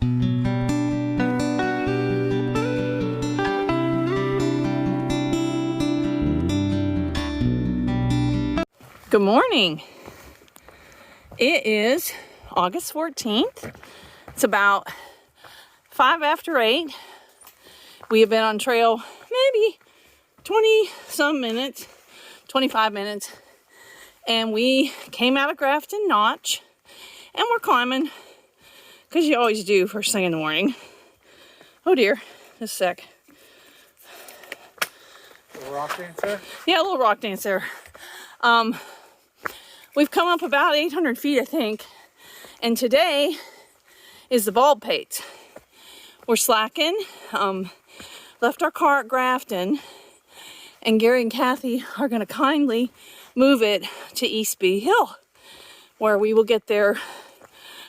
Good morning. It is August 14th. It's about 5 after 8. We have been on trail maybe 20 some minutes, 25 minutes. And we came out of Grafton Notch and we're climbing, because you always do first thing in the morning. Oh dear, just a sec. A little rock dancer? Yeah, a little rock dancer. We've come up about 800 feet, I think, and today is the Baldpates. We're slacking, left our car at Grafton, and Gary and Kathy are going to kindly move it to Eastby Hill, where we will get there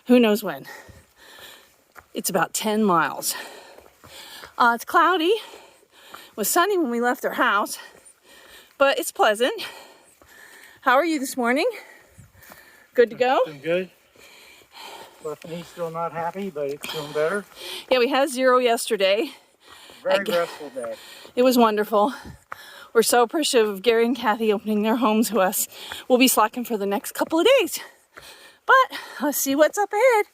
who knows when. It's about 10 miles. It's cloudy. It was sunny when we left their house, but it's pleasant. How are you this morning? Good to go? Doing good. Bethany's still not happy, but it's doing better. Yeah, we had 0 yesterday. Very restful day. It was wonderful. We're so appreciative of Gary and Kathy opening their homes to us. We'll be slacking for the next couple of days. But let's see what's up ahead.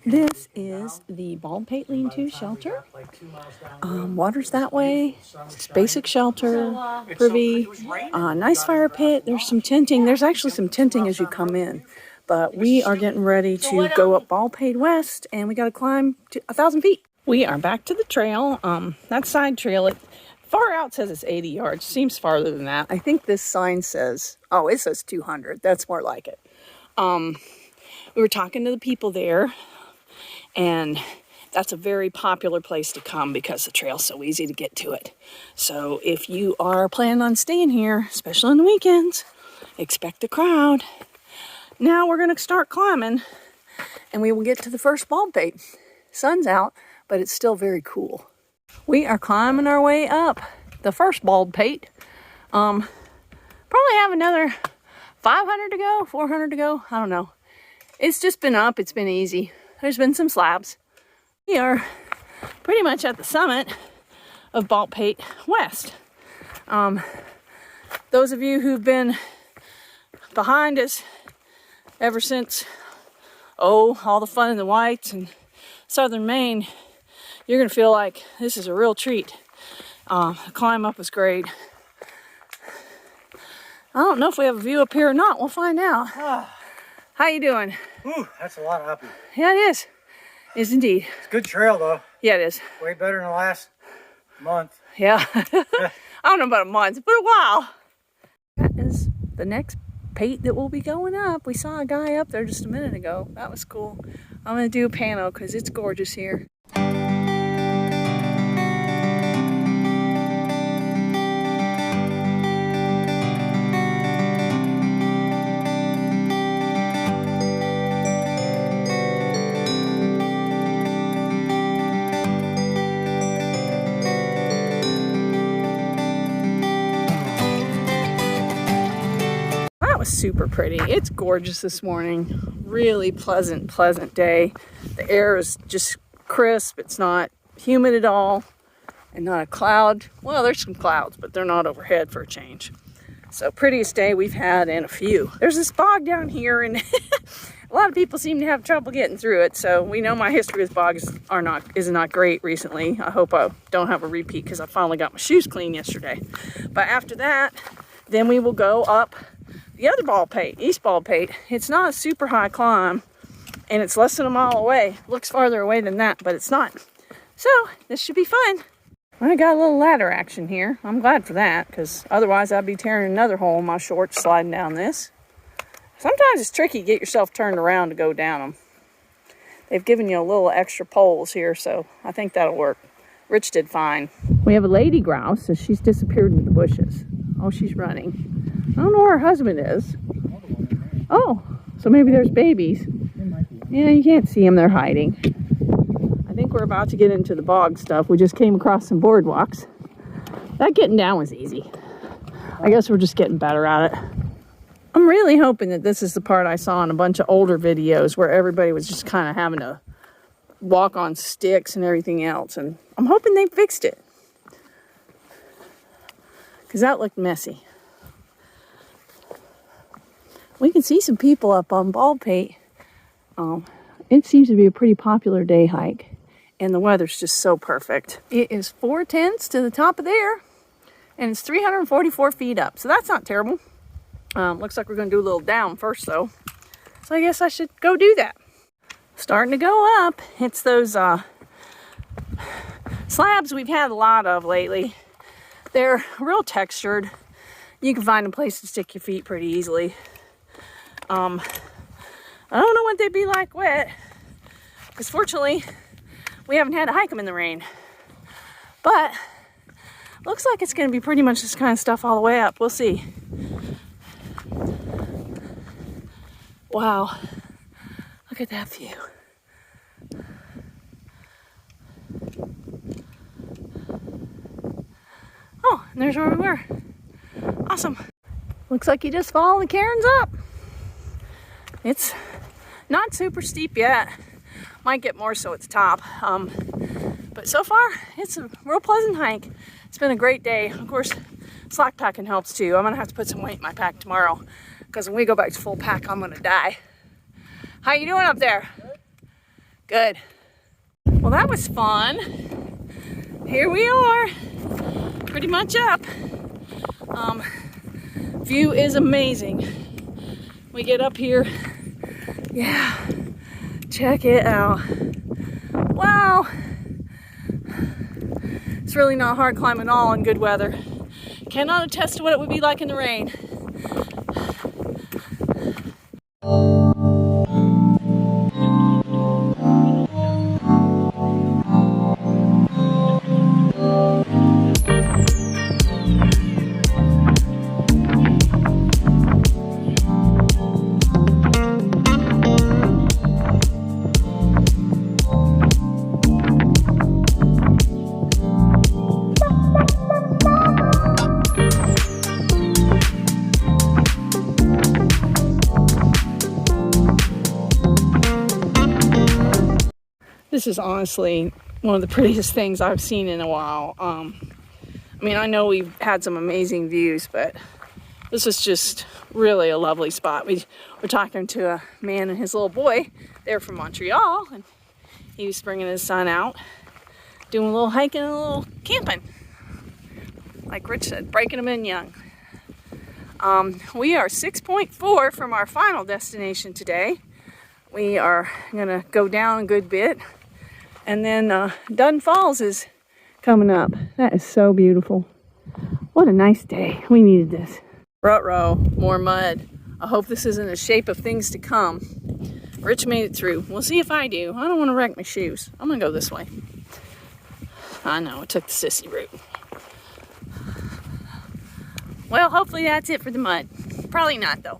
This is the Baldpate lean-to shelter. Water's that way. It's basic shelter, privy, nice fire pit. There's some tenting. There's actually some tenting as you come in. But we are getting ready to go up Baldpate West, and we got to climb to 1,000 feet. We are back to the trail. That side trail, it far out says it's 80 yards. Seems farther than that. I think this sign says, oh, it says 200. That's more like it. We were talking to the people there, and that's a very popular place to come because the trail's so easy to get to it. So if you are planning on staying here, especially on the weekends, expect a crowd. Now we're going to start climbing, and we will get to the first Baldpate. Sun's out, but it's still very cool. We are climbing our way up the first Baldpate. Probably have another 500 to go, 400 to go. I don't know. It's just been up. It's been easy. There's been some slabs. We are pretty much at the summit of Baldpate West. Those of you who've been behind us ever since, all the fun in the Whites and southern Maine, you're going to feel like this is a real treat. The climb up was great. I don't know if we have a view up here or not. We'll find out. How you doing? Ooh, that's a lot of uppy. Yeah, it is. It is indeed. It's a good trail, though. Yeah, it is. Way better than the last month. Yeah. I don't know about a month, but a while. That is the next pate that will be going up. We saw a guy up there just a minute ago. That was cool. I'm going to do a pano because it's gorgeous here. Super pretty. It's gorgeous this morning. Really pleasant day. The air is just crisp. It's not humid at all, and not a cloud. Well, there's some clouds, but they're not overhead for a change. So prettiest day we've had in a few. There's this bog down here, and a lot of people seem to have trouble getting through it. So we know my history with bogs is not great recently. I hope I don't have a repeat because I finally got my shoes clean yesterday. But after that, then we will go up the other Baldpate, East Baldpate. It's not a super high climb, and it's less than a mile away. Looks farther away than that, but it's not. So this should be fun. I got a little ladder action here. I'm glad for that, because otherwise I'd be tearing another hole in my shorts sliding down this. Sometimes it's tricky to get yourself turned around to go down them. They've given you a little extra poles here, so I think that'll work. Rich did fine. We have a lady grouse, so she's disappeared into the bushes. Oh, she's running. I don't know where her husband is. Oh, so maybe there's babies. Yeah, you can't see them. They're hiding. I think we're about to get into the bog stuff. We just came across some boardwalks. That getting down was easy. I guess we're just getting better at it. I'm really hoping that this is the part I saw in a bunch of older videos where everybody was just kind of having to walk on sticks and everything else. And I'm hoping they fixed it, because that looked messy. We can see some people up on Baldpate. It seems to be a pretty popular day hike, and the weather's just so perfect. It is 4 tenths to the top of there, and it's 344 feet up, so that's not terrible. Looks like we're going to do a little down first, though, so I guess I should go do that. Starting to go up. It's those slabs we've had a lot of lately. They're real textured. You can find a place to stick your feet pretty easily. I don't know what they'd be like wet, because fortunately we haven't had to hike them in the rain. But looks like it's going to be pretty much this kind of stuff all the way up. We'll see. Wow, look at that view. Oh, and there's where we were. Awesome. Looks like you just follow the cairns up. It's not super steep yet. Might get more so at the top. But so far, it's a real pleasant hike. It's been a great day. Of course, slack packing helps too. I'm gonna have to put some weight in my pack tomorrow, because when we go back to full pack, I'm gonna die. How you doing up there? Good. Well, that was fun. Here we are, pretty much up. View is amazing. We get up here, yeah, check it out. Wow. It's really not hard climbing at all in good weather. Cannot attest to what it would be like in the rain. This is honestly one of the prettiest things I've seen in a while. I mean, I know we've had some amazing views, but this is just really a lovely spot. We're talking to a man and his little boy. They're from Montreal, and he was bringing his son out, doing a little hiking and a little camping. Like Rich said, breaking them in young. We are 6.4 from our final destination today. We are gonna go down a good bit. And then Dunn Falls is coming up. That is so beautiful. What a nice day. We needed this. Ruh-roh, more mud. I hope this isn't a shape of things to come. Rich made it through. We'll see if I do. I don't want to wreck my shoes. I'm gonna go this way. I know, I took the sissy route. Well, hopefully that's it for the mud. Probably not, though.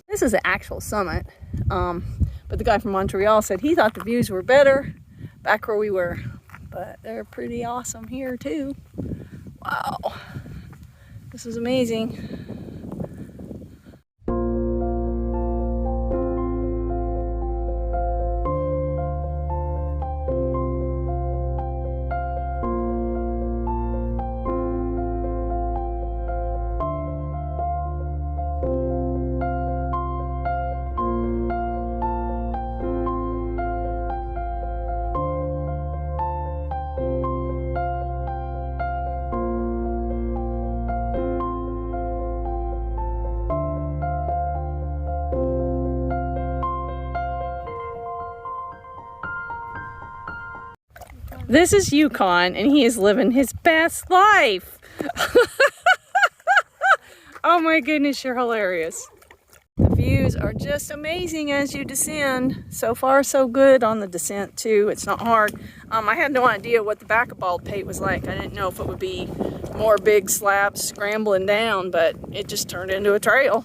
This is the actual summit. But the guy from Montreal said he thought the views were better back where we were. But they're pretty awesome here, too. Wow. This is amazing. This is Yukon, and he is living his best life. Oh my goodness, you're hilarious. The views are just amazing as you descend. So far, so good on the descent, too. It's not hard. I had no idea what the back of Baldpate was like. I didn't know if it would be more big slabs scrambling down, but it just turned into a trail.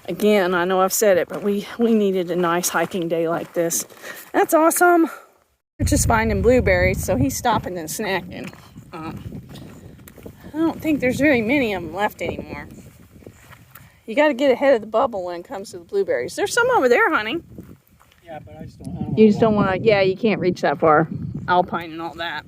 Again, I know I've said it, but we needed a nice hiking day like this. That's awesome. We're just finding blueberries, so he's stopping and snacking. I don't think there's very many of them left anymore. You got to get ahead of the bubble when it comes to the blueberries. There's some over there, honey. Yeah, but I just don't. You just don't want to, yeah, you can't reach that far. Alpine and all that.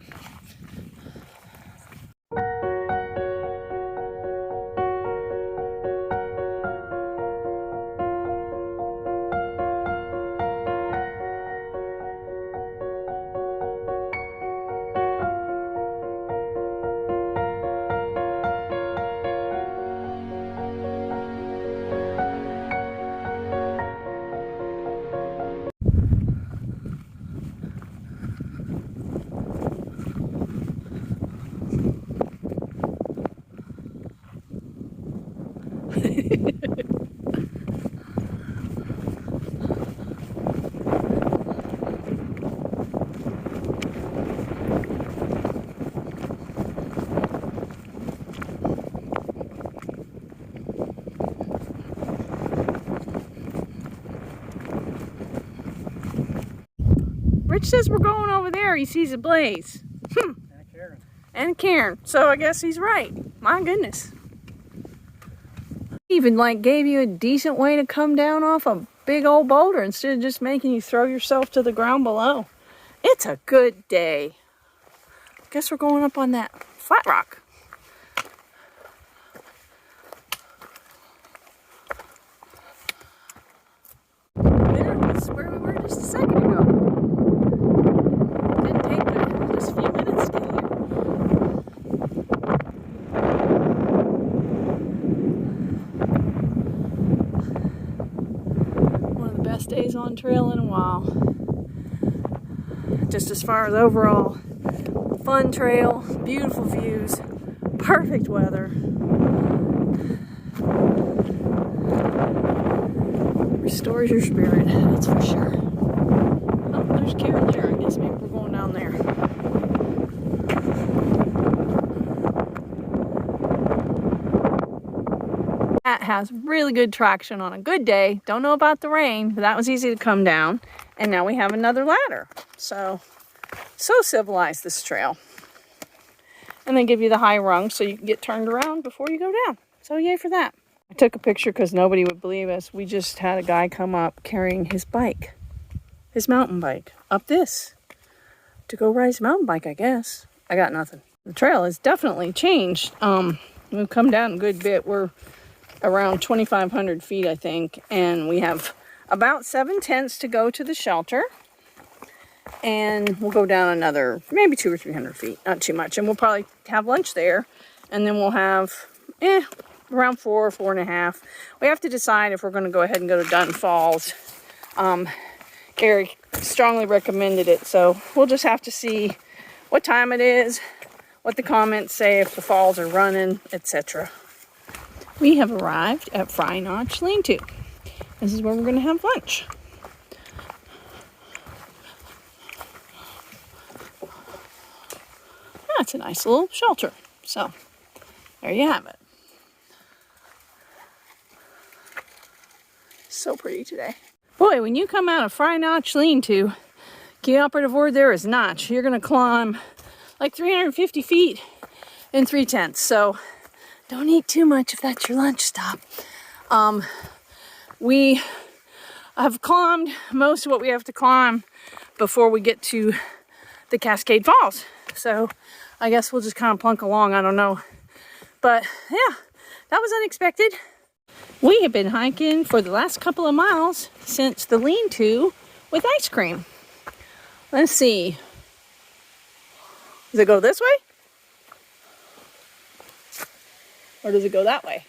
Rich says we're going over there. He sees a blaze. And a Karen. And Karen. So I guess he's right. My goodness. Even like gave you a decent way to come down off a big old boulder instead of just making you throw yourself to the ground below. It's a good day. Guess we're going up on that flat rock. There, that's where we were just a second ago. Didn't take just a few minutes to get here. One of the best days on trail in a while. Just as far as overall fun trail, beautiful views, perfect weather. Restores your spirit, that's for sure. Oh, there's Karen there. I guess maybe we're going down there. That has really good traction on a good day. Don't know about the rain, but that was easy to come down. And now we have another ladder. So civilized, this trail. And they give you the high rung so you can get turned around before you go down. So yay for that. I took a picture because nobody would believe us. We just had a guy come up carrying his bike, his mountain bike, up this to go ride his mountain bike, I guess. I got nothing. The trail has definitely changed. We've come down a good bit. We're around 2,500 feet, I think, and we have about 7/10 to go to the shelter. And we'll go down another maybe 200 or 300 feet, not too much. And we'll probably have lunch there, and then we'll have around 4.5. We have to decide if we're going to go ahead and go to Dunn Falls. Eric strongly recommended it, so we'll just have to see what time it is, what the comments say, if the falls are running, etc. We have arrived at Frye Lean-To. This is where we're going to have lunch. That's a nice little shelter. So, there you have it. So pretty today. Boy, when you come out of Frye Lean-To, key operative word there is notch. You're going to climb like 350 feet in 3/10. So, don't eat too much if that's your lunch stop. We have climbed most of what we have to climb before we get to the Cascade Falls. So, I guess we'll just kind of plunk along. I don't know. But, yeah, that was unexpected. We have been hiking for the last couple of miles since the lean-to with ice cream. Let's see. Does it go this way? Or does it go that way?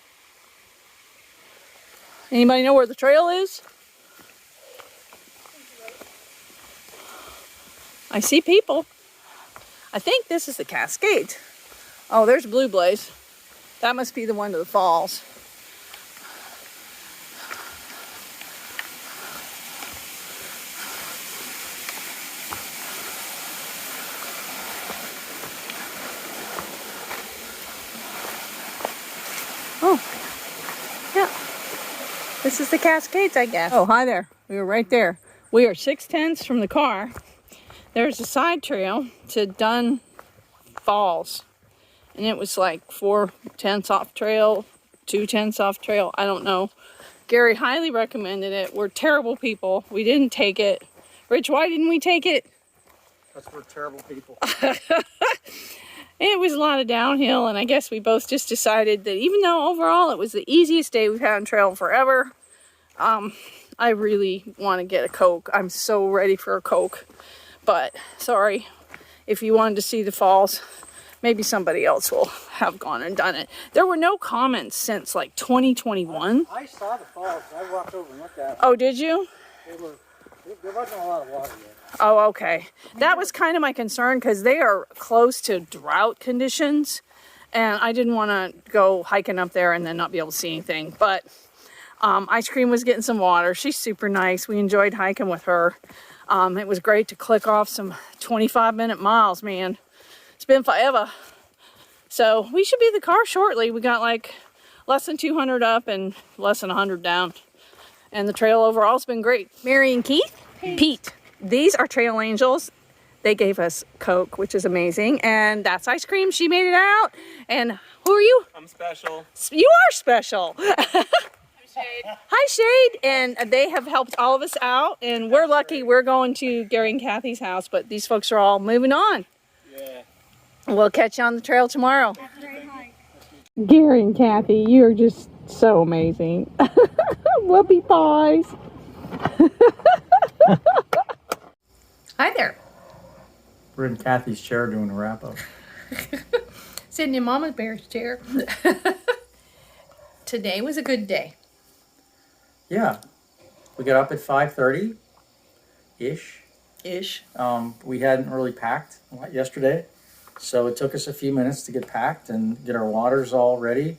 Anybody know where the trail is? I see people. I think this is the Cascade. Oh, there's Blue Blaze. That must be the one to the falls. Oh, yeah. This is the Cascades, I guess. Oh, hi there. We were right there. We are 6/10 from the car. There's a side trail to Dunn Falls. And it was like 4/10 off trail, 2/10 off trail. I don't know. Gary highly recommended it. We're terrible people. We didn't take it. Rich, why didn't we take it? Because we're terrible people. It was a lot of downhill, and I guess we both just decided that even though overall it was the easiest day we've had on trail forever, I really want to get a Coke. I'm so ready for a Coke. But, sorry, if you wanted to see the falls, maybe somebody else will have gone and done it. There were no comments since like 2021. I saw the falls. I walked over and looked at them. Oh, did you? There wasn't a lot of water yet. Oh, okay. That was kind of my concern because they are close to drought conditions, and I didn't want to go hiking up there and then not be able to see anything. But Ice Cream was getting some water. She's super nice. We enjoyed hiking with her. It was great to click off some 25-minute miles, man. It's been forever. So we should be in the car shortly. We got like less than 200 up and less than 100 down. And the trail overall has been great. Mary and Keith? Pete. These are trail angels. They gave us Coke, which is amazing. And that's Ice Cream. She made it out. And who are you? I'm special. You are special. Hi, Shade. And they have helped all of us out. And we're lucky we're going to Gary and Kathy's house. But these folks are all moving on. Yeah. We'll catch you on the trail tomorrow. Gary and Kathy, you are just so amazing. Whoopie pies. Hi there. We're in Kathy's chair doing a wrap-up. Sitting in Mama Bear's chair. Today was a good day. Yeah. We got up at 5:30-ish. We hadn't really packed yesterday, so it took us a few minutes to get packed and get our waters all ready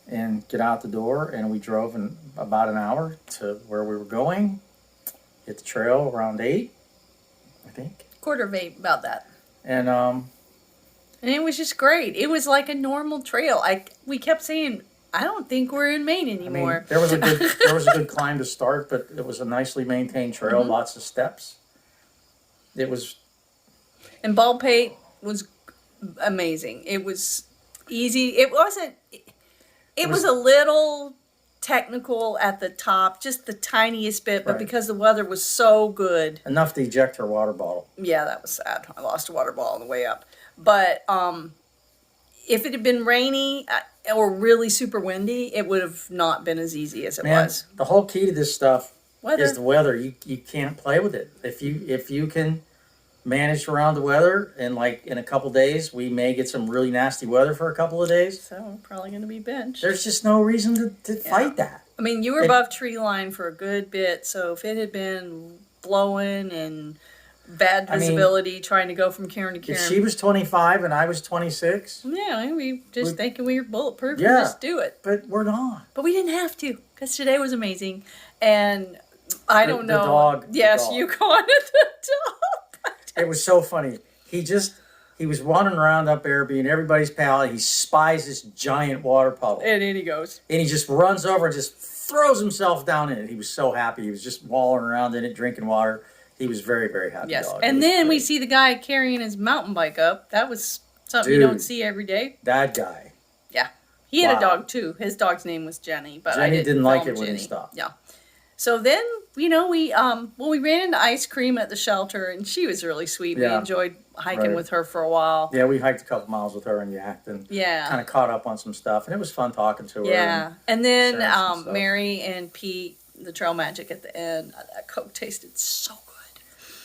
and get out the door, and we drove in about an hour to where we were going. Hit the trail around 8, I think. 8:15, about that. And it was just great. It was like a normal trail. We kept saying, I don't think we're in Maine anymore. I mean, there was a good climb to start, but it was a nicely maintained trail, lots of steps. It was. And Baldpate was amazing. It was easy. It wasn't. It was a little technical at the top, just the tiniest bit, but because the weather was so good. Enough to eject her water bottle. Yeah, that was sad. I lost a water bottle on the way up. But if it had been rainy or really super windy, it would have not been as easy as it was. The whole key to this stuff Weather. is the weather. You can't play with it. If you can manage around the weather, and like in a couple days, we may get some really nasty weather for a couple of days. So we're probably going to be benched. There's just no reason to fight that. I mean, you were above tree line for a good bit, so if it had been blowing and bad visibility, trying to go from cairn to cairn. If she was 25 and I was 26. Yeah, we just thinking we were bulletproof and Yeah, just do it. But we're not. But we didn't have to, because today was amazing. And I don't know. The dog. Yes, you called it the dog. It was so funny. He was wandering around up there being everybody's pal. He spies this giant water puddle. And in he goes. And he just runs over and just throws himself down in it. He was so happy. He was just wallowing around in it, drinking water. He was very, very happy. Yes. Dog. And then we see the guy carrying his mountain bike up. That was something you don't see every day. That guy. Yeah. He had a dog too. His dog's name was Jenny, but Jenny I didn't like film it when Jenny. he stopped. Yeah. So then, we ran into Ice Cream at the shelter, and she was really sweet. Yeah. We enjoyed hiking with her for a while. Yeah, we hiked a couple miles with her in Yacht and kind of caught up on some stuff, and it was fun talking to her. Yeah. And then sharing some Mary and Pete, the Trail Magic at the end, that Coke tasted so good.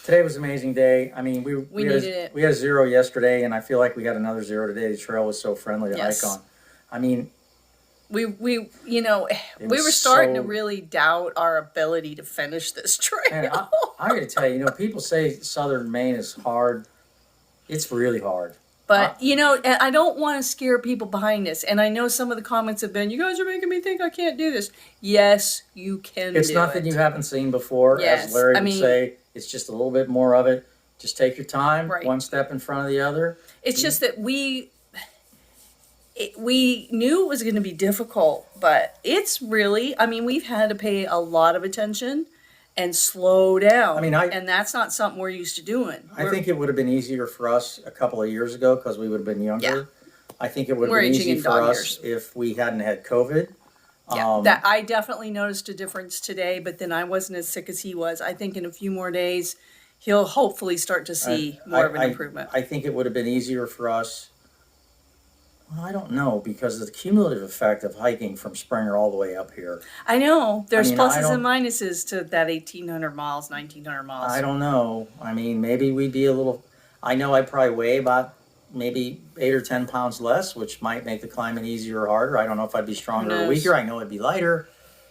Today was an amazing day. I mean, we needed it. We had a 0 yesterday, and I feel like we had another 0 today. The trail was so friendly to hike on. I mean, we were starting to really doubt our ability to finish this trail. Man, I got to tell you, people say southern Maine is hard. It's really hard. But, I don't want to scare people behind this. And I know some of the comments have been, you guys are making me think I can't do this. Yes, you can do it. It's nothing you haven't seen before. Yes. As Larry would say, it's just a little bit more of it. Just take your time, one step in front of the other. It's just that we knew it was going to be difficult, but it's really, we've had to pay a lot of attention and slow down. And that's not something we're used to doing. I think it would have been easier for us a couple of years ago because we would have been younger. Yeah. I think it would have been easy for us if we hadn't had COVID. Yeah, that I definitely noticed a difference today, but then I wasn't as sick as he was. I think in a few more days, he'll hopefully start to see more of an improvement. I think it would have been easier for us. Well, I don't know, because of the cumulative effect of hiking from Springer all the way up here. I know there's I mean, I pluses and don't- minuses to that 1,800 miles, 1,900 miles. I don't know. I mean, maybe we'd be a little. I know I'd probably weigh about maybe 8 or 10 pounds less, which might make the climbing easier or harder. I don't know if I'd be stronger or weaker. I know I'd be lighter,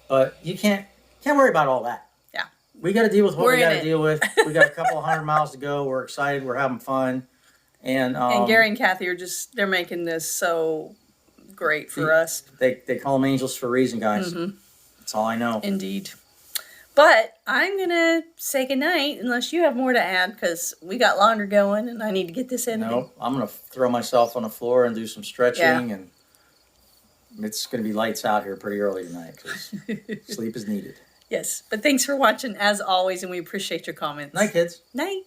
but you can't worry about all that. Yeah. We got to deal with what We're we got in to it. deal with. We got a couple of 100 miles to go. We're excited. We're having fun. And Gary and Kathy are they're making this so great for us. They call them angels for a reason, guys. That's all I know. Indeed. But I'm going to say goodnight unless you have more to add, because we got longer going and I need to get this in. Nope. I'm going to throw myself on the floor and do some stretching. And it's going to be lights out here pretty early tonight because sleep is needed. Yes. But thanks for watching as always, and we appreciate your comments. Night, kids. Night.